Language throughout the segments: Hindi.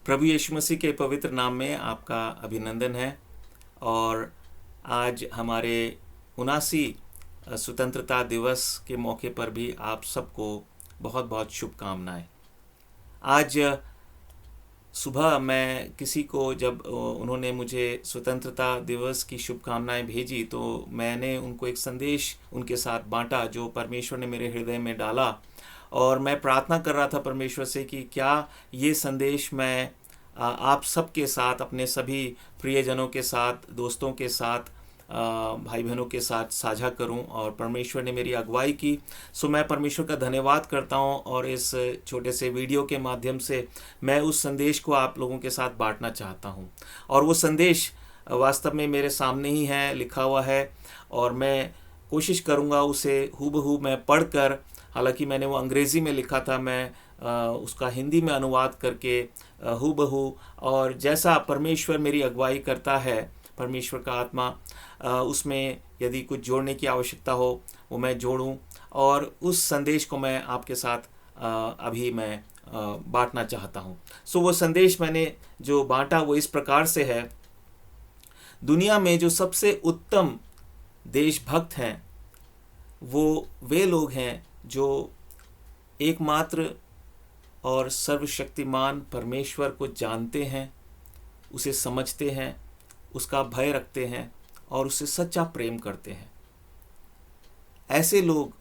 प्रभु यीशु मसीह के पवित्र नाम में आपका अभिनंदन है। और आज हमारे 79 स्वतंत्रता दिवस के मौके पर भी आप सबको बहुत बहुत शुभकामनाएं। आज सुबह मैं किसी को जब उन्होंने मुझे स्वतंत्रता दिवस की शुभकामनाएं भेजी तो मैंने उनको एक संदेश उनके साथ बांटा जो परमेश्वर ने मेरे हृदय में डाला। और मैं प्रार्थना कर रहा था परमेश्वर से कि क्या ये संदेश मैं आप सबके साथ, अपने सभी प्रियजनों के साथ, दोस्तों के साथ, भाई बहनों के साथ साझा करूं। और परमेश्वर ने मेरी अगुवाई की, सो मैं परमेश्वर का धन्यवाद करता हूं। और इस छोटे से वीडियो के माध्यम से मैं उस संदेश को आप लोगों के साथ बांटना चाहता हूं। और वो संदेश वास्तव में मेरे सामने ही है, लिखा हुआ है, और मैं कोशिश करूंगा उसे हूबहू मैं पढ़कर, हालांकि मैंने वो अंग्रेज़ी में लिखा था, मैं उसका हिंदी में अनुवाद करके हूबहू, और जैसा परमेश्वर मेरी अगुवाई करता है, परमेश्वर का आत्मा, उसमें यदि कुछ जोड़ने की आवश्यकता हो वो मैं जोड़ूं। और उस संदेश को मैं आपके साथ अभी मैं बांटना चाहता हूं। सो वो संदेश मैंने जो बांटा वो इस प्रकार से है। दुनिया में जो सबसे उत्तम देशभक्त हैं वो वे लोग हैं जो एकमात्र और सर्वशक्तिमान परमेश्वर को जानते हैं, उसे समझते हैं, उसका भय रखते हैं और उससे सच्चा प्रेम करते हैं। ऐसे लोग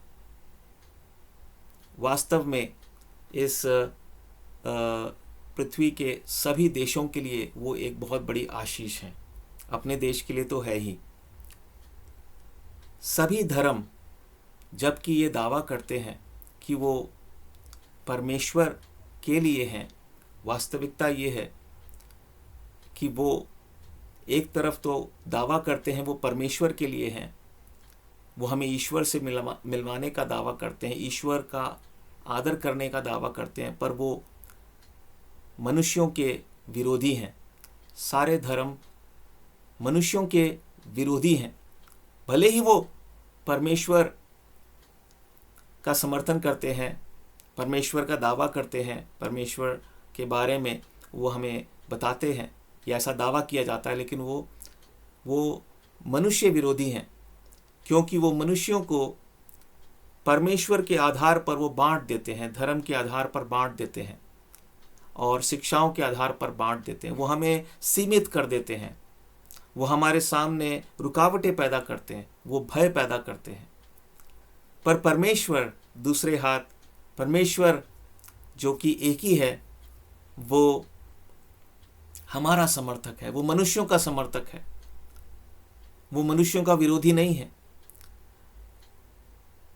वास्तव में इस पृथ्वी के सभी देशों के लिए वो एक बहुत बड़ी आशीष है। अपने देश के लिए तो है ही। सभी धर्म जबकि ये दावा करते हैं कि वो परमेश्वर के लिए हैं, वास्तविकता ये है कि वो एक तरफ तो दावा करते हैं वो परमेश्वर के लिए हैं, वो हमें ईश्वर से मिलवाने का दावा करते हैं, ईश्वर का आदर करने का दावा करते हैं, पर वो मनुष्यों के विरोधी हैं। सारे धर्म मनुष्यों के विरोधी हैं। भले ही वो परमेश्वर का समर्थन करते हैं, परमेश्वर का दावा करते हैं, परमेश्वर के बारे में वो हमें बताते हैं कि ऐसा दावा किया जाता है, लेकिन वो मनुष्य विरोधी हैं, क्योंकि वो मनुष्यों को परमेश्वर के आधार पर वो बांट देते हैं, धर्म के आधार पर बांट देते हैं और शिक्षाओं के आधार पर बांट देते हैं। वो हमें सीमित कर देते हैं, वो हमारे सामने रुकावटें पैदा करते हैं, वो भय पैदा करते हैं। पर परमेश्वर दूसरे हाथ, परमेश्वर जो कि एक ही है, वो हमारा समर्थक है, वो मनुष्यों का समर्थक है, वो मनुष्यों का विरोधी नहीं है।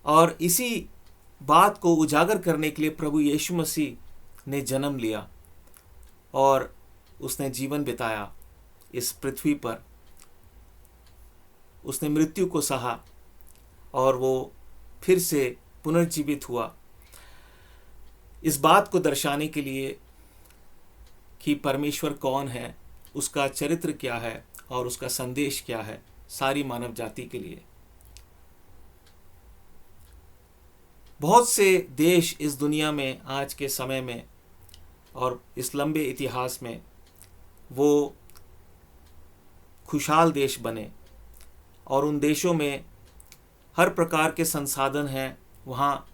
और इसी बात को उजागर करने के लिए प्रभु यीशु मसीह ने जन्म लिया और उसने जीवन बिताया इस पृथ्वी पर। उसने मृत्यु को सहा और वो फिर से पुनर्जीवित हुआ, इस बात को दर्शाने के लिए कि परमेश्वर कौन है, उसका चरित्र क्या है और उसका संदेश क्या है सारी मानव जाति के लिए। बहुत से देश इस दुनिया में आज के समय में और इस लंबे इतिहास में वो खुशहाल देश बने, और उन देशों में हर प्रकार के संसाधन हैं, वहाँ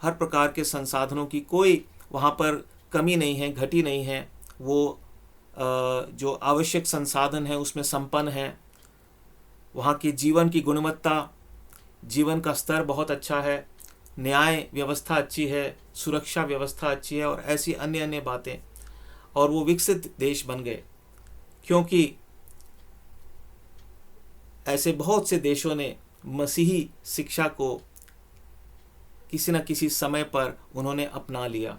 हर प्रकार के संसाधनों की कोई वहाँ पर कमी नहीं है, घटी नहीं है। वो जो आवश्यक संसाधन है उसमें संपन्न है। वहाँ की जीवन की गुणवत्ता, जीवन का स्तर बहुत अच्छा है, न्याय व्यवस्था अच्छी है, सुरक्षा व्यवस्था अच्छी है और ऐसी अन्य अन्य बातें। और वो विकसित देश बन गए क्योंकि ऐसे बहुत से देशों ने मसीही शिक्षा को किसी न किसी समय पर उन्होंने अपना लिया।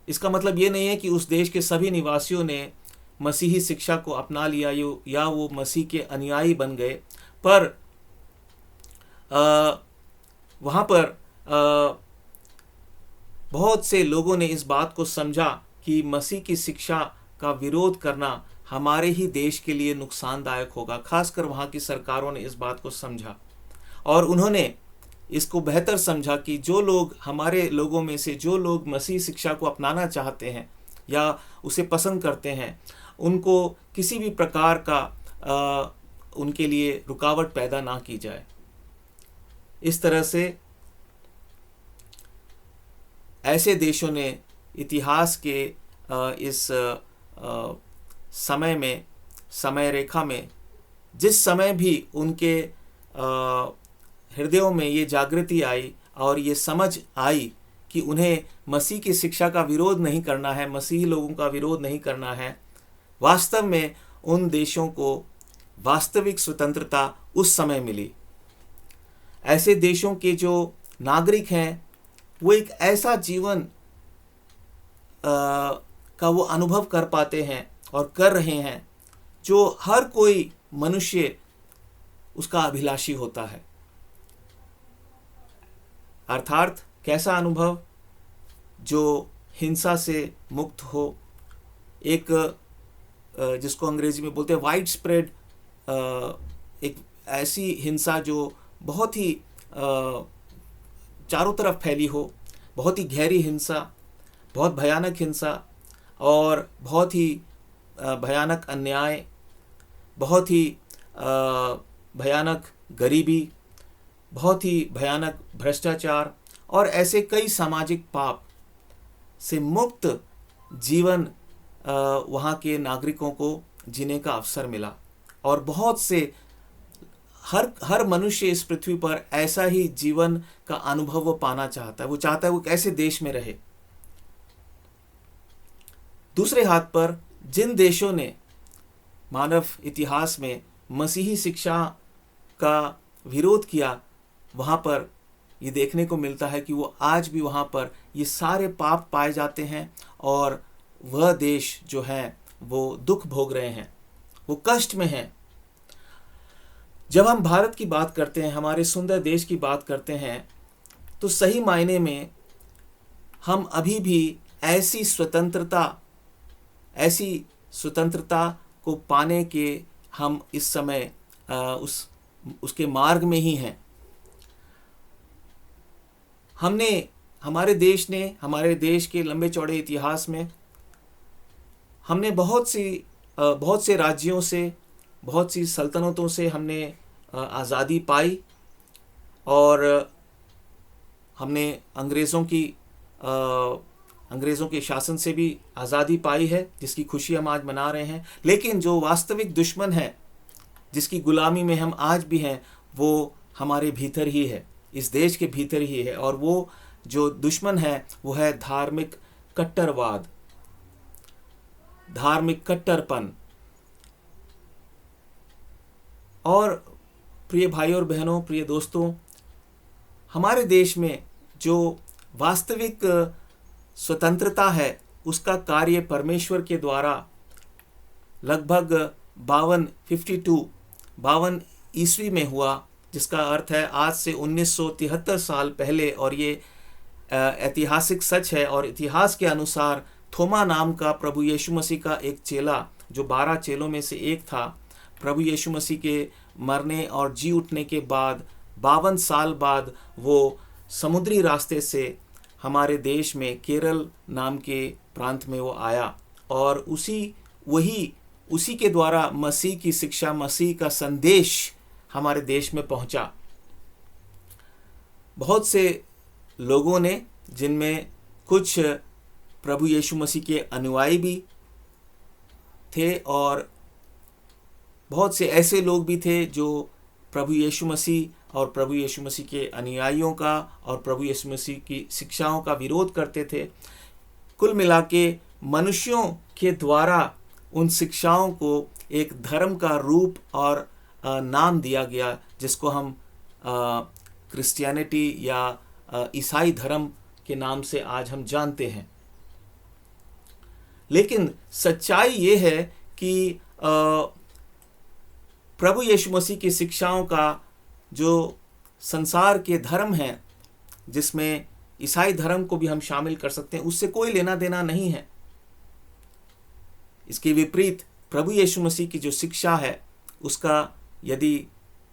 इसका मतलब ये नहीं है कि उस देश के सभी निवासियों ने मसीही शिक्षा को अपना लिया या वो मसीह के अनुयायी बन गए, पर वहाँ पर बहुत से लोगों ने इस बात को समझा कि मसीह की शिक्षा का विरोध करना हमारे ही देश के लिए नुकसानदायक होगा। खासकर वहाँ की सरकारों ने इस बात को समझा और उन्होंने इसको बेहतर समझा कि जो लोग, हमारे लोगों में से जो लोग मसीह शिक्षा को अपनाना चाहते हैं या उसे पसंद करते हैं, उनको किसी भी प्रकार का उनके लिए रुकावट पैदा ना की जाए। इस तरह से ऐसे देशों ने इतिहास के इस समय में, समय रेखा में, जिस समय भी उनके हृदयों में ये जागृति आई और ये समझ आई कि उन्हें मसीह की शिक्षा का विरोध नहीं करना है, मसीही लोगों का विरोध नहीं करना है, वास्तव में उन देशों को वास्तविक स्वतंत्रता उस समय मिली। ऐसे देशों के जो नागरिक हैं वो एक ऐसा जीवन का वो अनुभव कर पाते हैं और कर रहे हैं जो हर कोई मनुष्य उसका अभिलाषी होता है। अर्थात कैसा अनुभव? जो हिंसा से मुक्त हो, एक जिसको अंग्रेजी में बोलते हैं वाइड स्प्रेड, एक ऐसी हिंसा जो बहुत ही चारों तरफ फैली हो, बहुत ही गहरी हिंसा, बहुत भयानक हिंसा और बहुत ही भयानक अन्याय, बहुत ही भयानक गरीबी, बहुत ही भयानक भ्रष्टाचार और ऐसे कई सामाजिक पाप से मुक्त जीवन वहाँ के नागरिकों को जीने का अवसर मिला। और बहुत से हर मनुष्य इस पृथ्वी पर ऐसा ही जीवन का अनुभव वो पाना चाहता है। वो चाहता है वो कैसे देश में रहे। दूसरे हाथ पर जिन देशों ने मानव इतिहास में मसीही शिक्षा का विरोध किया, वहाँ पर ये देखने को मिलता है कि वो आज भी वहाँ पर ये सारे पाप पाए जाते हैं और वह देश जो है वो दुख भोग रहे हैं, वो कष्ट में हैं। जब हम भारत की बात करते हैं, हमारे सुंदर देश की बात करते हैं, तो सही मायने में हम अभी भी ऐसी स्वतंत्रता को पाने के हम इस समय उसके मार्ग में ही हैं। हमारे देश के लंबे चौड़े इतिहास में हमने बहुत से राज्यों से, बहुत सी सल्तनतों से हमने आज़ादी पाई और हमने अंग्रेज़ों के शासन से भी आज़ादी पाई है, जिसकी खुशी हम आज मना रहे हैं। लेकिन जो वास्तविक दुश्मन है, जिसकी गुलामी में हम आज भी हैं, वो हमारे भीतर ही है, इस देश के भीतर ही है। और वो जो दुश्मन है वो है धार्मिक कट्टरवाद, धार्मिक कट्टरपन। और प्रिय भाइयों और बहनों, प्रिय दोस्तों, हमारे देश में जो वास्तविक स्वतंत्रता है उसका कार्य परमेश्वर के द्वारा लगभग 52 ईस्वी में हुआ, जिसका अर्थ है आज से 1973 साल पहले। और ये ऐतिहासिक सच है। और इतिहास के अनुसार थोमा नाम का प्रभु यीशु मसीह का एक चेला, जो 12 चेलों में से एक था, प्रभु यीशु मसीह के मरने और जी उठने के बाद 52 साल बाद वो समुद्री रास्ते से हमारे देश में केरल नाम के प्रांत में वो आया। और उसी के द्वारा मसीह की शिक्षा, मसीह का संदेश हमारे देश में पहुंचा। बहुत से लोगों ने, जिनमें कुछ प्रभु यीशु मसीह के अनुयायी भी थे और बहुत से ऐसे लोग भी थे जो प्रभु यीशु मसीह और प्रभु यीशु मसीह के अनुयायियों का और प्रभु यीशु मसीह की शिक्षाओं का विरोध करते थे। कुल मिला के मनुष्यों के द्वारा उन शिक्षाओं को एक धर्म का रूप और नाम दिया गया, जिसको हम क्रिश्चियनिटी या ईसाई धर्म के नाम से आज हम जानते हैं। लेकिन सच्चाई ये है कि प्रभु यीशु मसीह की शिक्षाओं का जो संसार के धर्म हैं, जिसमें ईसाई धर्म को भी हम शामिल कर सकते हैं, उससे कोई लेना देना नहीं है। इसके विपरीत प्रभु यीशु मसीह की जो शिक्षा है उसका यदि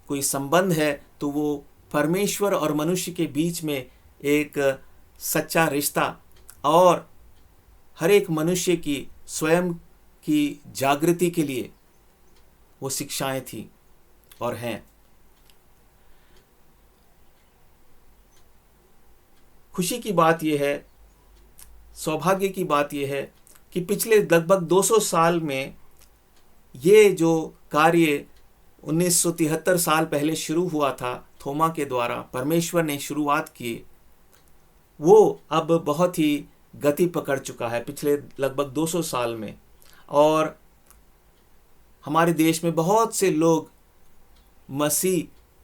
कोई संबंध है तो वो परमेश्वर और मनुष्य के बीच में एक सच्चा रिश्ता और हर एक मनुष्य की स्वयं की जागृति के लिए वो शिक्षाएं थी और हैं। खुशी की बात यह है, सौभाग्य की बात यह है कि पिछले लगभग 200 साल में ये जो कार्य 1973 साल पहले शुरू हुआ था, थोमा के द्वारा परमेश्वर ने शुरुआत की, वो अब बहुत ही गति पकड़ चुका है पिछले लगभग 200 साल में। और हमारे देश में बहुत से लोग मसीह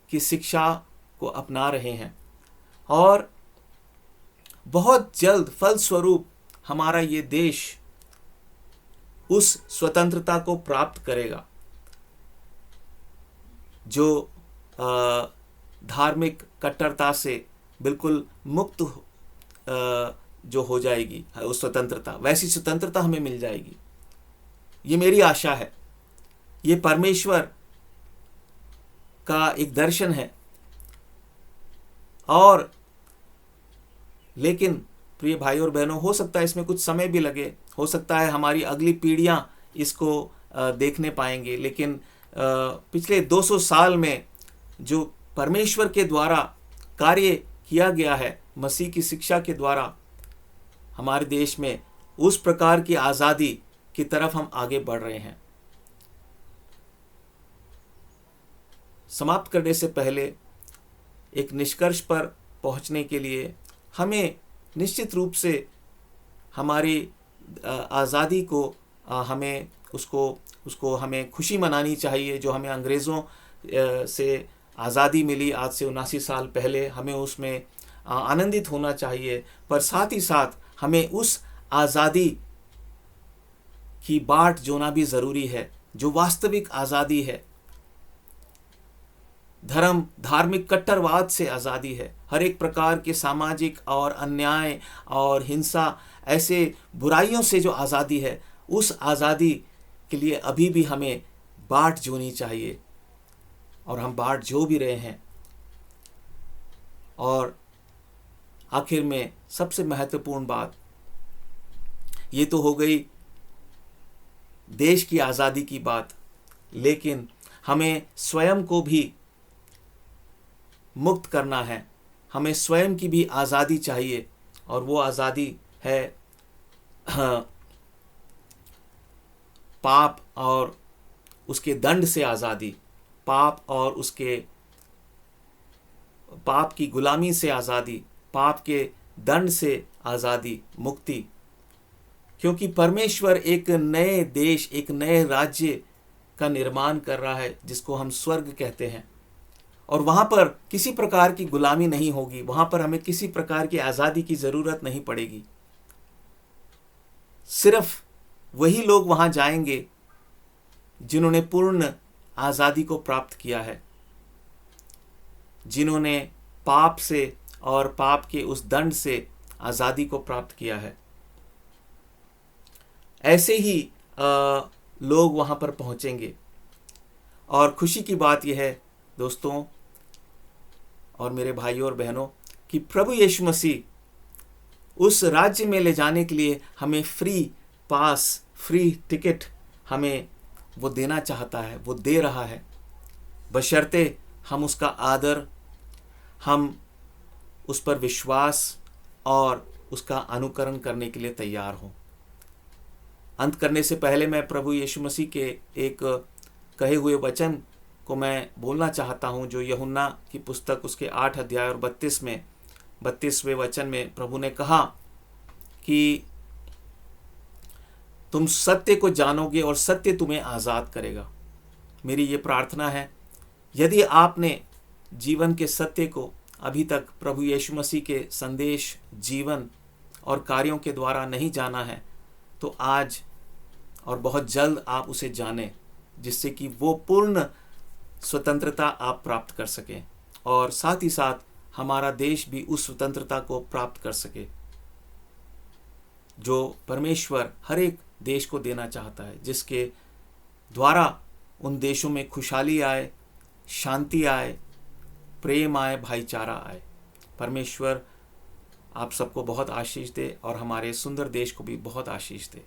की शिक्षा को अपना रहे हैं और बहुत जल्द फलस्वरूप हमारा ये देश उस स्वतंत्रता को प्राप्त करेगा जो धार्मिक कट्टरता से बिल्कुल मुक्त जो हो जाएगी उस स्वतंत्रता, वैसी स्वतंत्रता हमें मिल जाएगी। ये मेरी आशा है, ये परमेश्वर का एक दर्शन है। और लेकिन प्रिय भाई और बहनों, हो सकता है इसमें कुछ समय भी लगे, हो सकता है हमारी अगली पीढ़ियां इसको देखने पाएंगे, लेकिन पिछले 200 साल में जो परमेश्वर के द्वारा कार्य किया गया है मसीह की शिक्षा के द्वारा हमारे देश में, उस प्रकार की आज़ादी की तरफ हम आगे बढ़ रहे हैं। समाप्त करने से पहले एक निष्कर्ष पर पहुंचने के लिए हमें निश्चित रूप से हमारी आज़ादी को हमें उसको हमें खुशी मनानी चाहिए। जो हमें अंग्रेज़ों से आज़ादी मिली आज से 79 साल पहले, हमें उसमें आनंदित होना चाहिए, पर साथ ही साथ हमें उस आज़ादी की बाट जोना भी ज़रूरी है जो वास्तविक आज़ादी है, धार्मिक कट्टरवाद से आज़ादी है, हर एक प्रकार के सामाजिक और अन्याय और हिंसा ऐसे बुराइयों से जो आज़ादी है, उस आज़ादी के लिए अभी भी हमें बाट जोनी चाहिए और हम बाट जो भी रहे हैं। और आखिर में सबसे महत्वपूर्ण बात ये तो हो गई देश की आज़ादी की बात, लेकिन हमें स्वयं को भी मुक्त करना है, हमें स्वयं की भी आज़ादी चाहिए। और वो आज़ादी है पाप और उसके दंड से आज़ादी, पाप और उसके पाप की गुलामी से आज़ादी, पाप के दंड से आज़ादी, मुक्ति। क्योंकि परमेश्वर एक नए देश, एक नए राज्य का निर्माण कर रहा है जिसको हम स्वर्ग कहते हैं, और वहाँ पर किसी प्रकार की गुलामी नहीं होगी, वहाँ पर हमें किसी प्रकार की आज़ादी की ज़रूरत नहीं पड़ेगी। सिर्फ वही लोग वहाँ जाएंगे जिन्होंने पूर्ण आज़ादी को प्राप्त किया है, जिन्होंने पाप से और पाप के उस दंड से आज़ादी को प्राप्त किया है। ऐसे ही लोग वहाँ पर पहुँचेंगे। और खुशी की बात यह है दोस्तों और मेरे भाइयों और बहनों कि प्रभु यीशु मसीह उस राज्य में ले जाने के लिए हमें फ्री पास, फ्री टिकट हमें वो देना चाहता है, वो दे रहा है, बशर्ते हम उसका आदर, हम उस पर विश्वास और उसका अनुकरण करने के लिए तैयार हों। अंत करने से पहले मैं प्रभु यीशु मसीह के एक कहे हुए वचन को मैं बोलना चाहता हूं, जो यूहन्ना की पुस्तक उसके 8 अध्याय और 32वें वचन में प्रभु ने कहा कि तुम सत्य को जानोगे और सत्य तुम्हें आज़ाद करेगा। मेरी ये प्रार्थना है, यदि आपने जीवन के सत्य को अभी तक प्रभु यीशु मसीह के संदेश, जीवन और कार्यों के द्वारा नहीं जाना है, तो आज और बहुत जल्द आप उसे जानें, जिससे कि वो पूर्ण स्वतंत्रता आप प्राप्त कर सकें और साथ ही साथ हमारा देश भी उस स्वतंत्रता को प्राप्त कर सके जो परमेश्वर हर एक देश को देना चाहता है, जिसके द्वारा उन देशों में खुशहाली आए, शांति आए, प्रेम आए, भाईचारा आए। परमेश्वर आप सबको बहुत आशीष दे और हमारे सुंदर देश को भी बहुत आशीष दे।